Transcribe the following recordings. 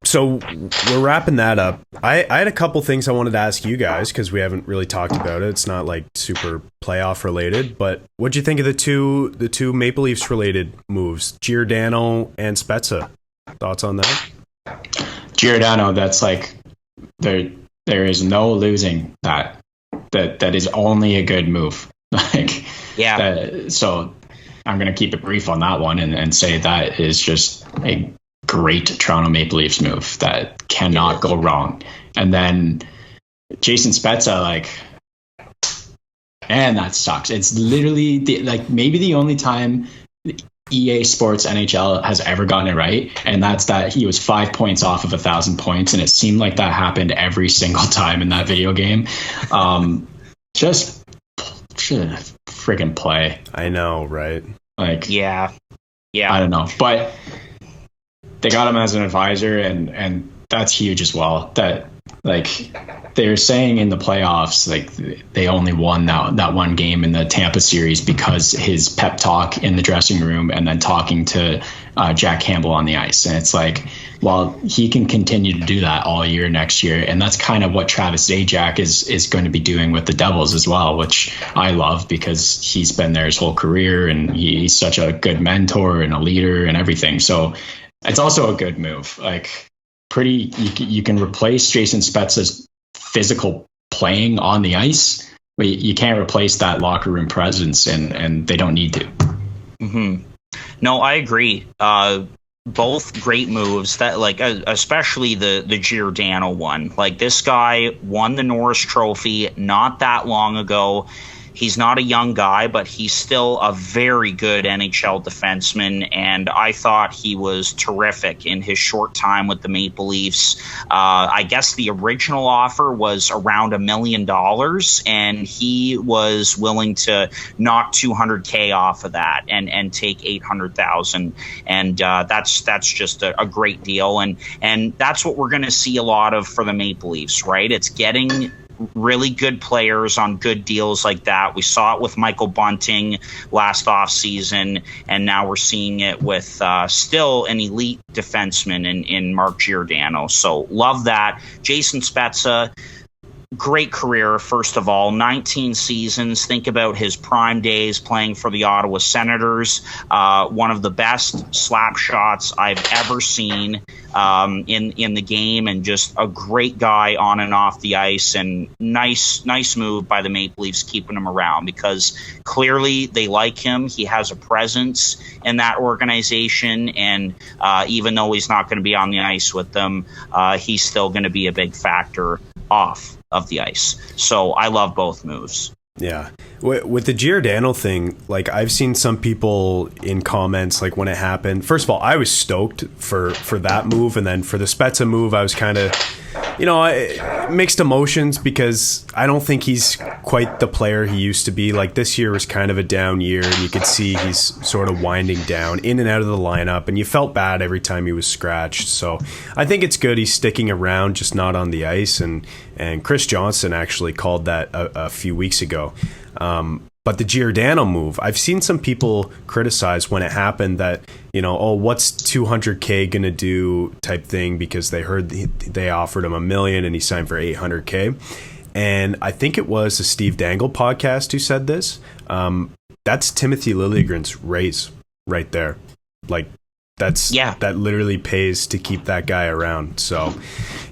So we're wrapping that up. I had a couple things I wanted to ask you guys because we haven't really talked about it. It's not like super playoff related, but what'd you think of the two Maple Leafs related moves, Giordano and Spezza? Thoughts on that? Giordano, that's like there is no losing that is only a good move. So I'm going to keep it brief on that one and say that is just a great Toronto Maple Leafs move that cannot go wrong. And then Jason Spezza, man, that sucks. It's literally maybe the only time EA Sports NHL has ever gotten it right, and that's that he was 5 points off of 1,000 points, and it seemed like that happened every single time in that video game. Just should friggin' play. I know, right? Yeah. I don't know, but they got him as an advisor, and that's huge as well. That they're saying in the playoffs, they only won that one game in the Tampa series because his pep talk in the dressing room and then talking to Jack Campbell on the ice. And it's well, he can continue to do that all year next year. And that's kind of what Travis Zajac is going to be doing with the Devils as well, which I love because he's been there his whole career and he's such a good mentor and a leader and everything. So it's also a good move. You can replace Jason Spezza's physical playing on the ice, but you can't replace that locker room presence, and they don't need to. Mm-hmm. No, I agree. Both great moves. That especially the Giordano one. This guy won the Norris Trophy not that long ago. He's not a young guy, but he's still a very good NHL defenseman, and I thought he was terrific in his short time with the Maple Leafs. I guess the original offer was around $1 million, and he was willing to knock $200K off of that and take $800,000, and that's just a great deal, and that's what we're going to see a lot of for the Maple Leafs, right? It's getting really good players on good deals like that. We saw it with Michael Bunting last offseason, and now we're seeing it with still an elite defenseman in Mark Giordano. So love that. Jason Spezza, great career, first of all, 19 seasons. Think about his prime days playing for the Ottawa Senators. One of the best slap shots I've ever seen in the game, and just a great guy on and off the ice, and nice move by the Maple Leafs keeping him around because clearly they like him. He has a presence in that organization, and even though he's not going to be on the ice with them, he's still going to be a big factor off of the ice. So I love both moves. Yeah. With the Giordano thing, I've seen some people in comments, when it happened. First of all, I was stoked for that move. And then for the Spezza move, I was kind of, mixed emotions because I don't think he's quite the player he used to be. This year was kind of a down year, and you could see he's sort of winding down in and out of the lineup, and you felt bad every time he was scratched. So I think it's good he's sticking around, just not on the ice. And Chris Johnson actually called that a few weeks ago. But the Giordano move, I've seen some people criticize when it happened that, what's $200K going to do type thing, because they heard they offered him $1 million and he signed for $800K. And I think it was the Steve Dangle podcast who said this. That's Timothy Liljegren's raise right there. That literally pays to keep that guy around. So,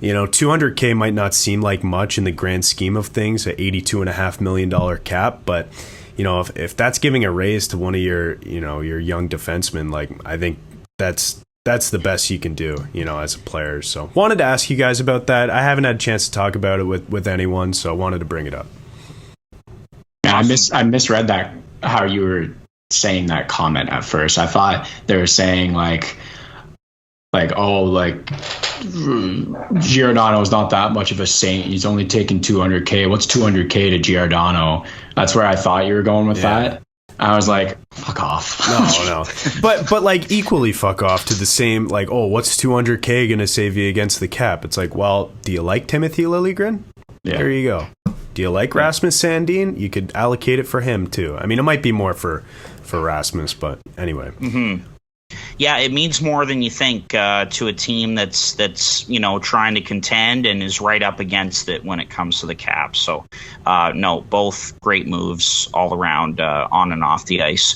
$200K might not seem like much in the grand scheme of things, an $82.5 million cap, but if that's giving a raise to one of your young defensemen, I think that's the best you can do, as a player. So wanted to ask you guys about that. I haven't had a chance to talk about it with anyone, so I wanted to bring it up. Yeah, I misread that, how you were saying that comment at first. I thought they were saying Giordano is not that much of a saint. He's only taking $200K. What's $200K to Giordano? That's where I thought you were going with that. I was like, fuck off. No. But equally fuck off to the same, what's $200K going to save you against the cap? It's well, do you like Timothy Liljegren? Yeah. There you go. Do you like Rasmus Sandin? You could allocate it for him too. I mean, it might be more for Rasmus, but anyway. Mm-hmm. Yeah, it means more than you think to a team that's trying to contend and is right up against it when it comes to the Caps. So, no, both great moves all around on and off the ice.